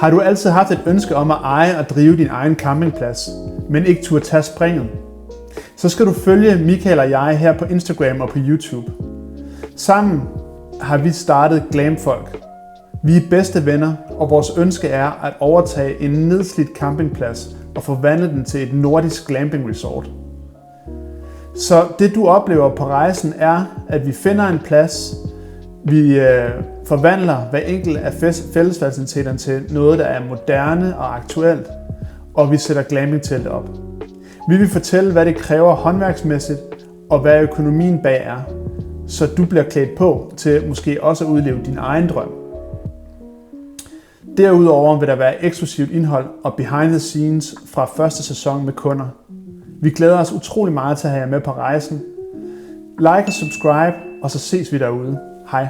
Har du altid haft et ønske om at eje og drive din egen campingplads, men ikke turde tage springet? Så skal du følge Michael og jeg her på Instagram og på YouTube. Sammen har vi startet Glamfolk. Vi er bedste venner, og vores ønske er at overtage en nedslidt campingplads og forvandle den til et nordisk glamping resort. Så det du oplever på rejsen er, at vi finder en plads, vi forvandler hver enkelt af fællesfaciliteterne til noget, der er moderne og aktuelt, og vi sætter glampingtelt op. Vi vil fortælle, hvad det kræver håndværksmæssigt, og hvad økonomien bag er, så du bliver klædt på til måske også at udleve din egen drøm. Derudover vil der være eksklusivt indhold og behind the scenes fra første sæson med kunder. Vi glæder os utrolig meget til at have jer med på rejsen. Like og subscribe, og så ses vi derude. Hej.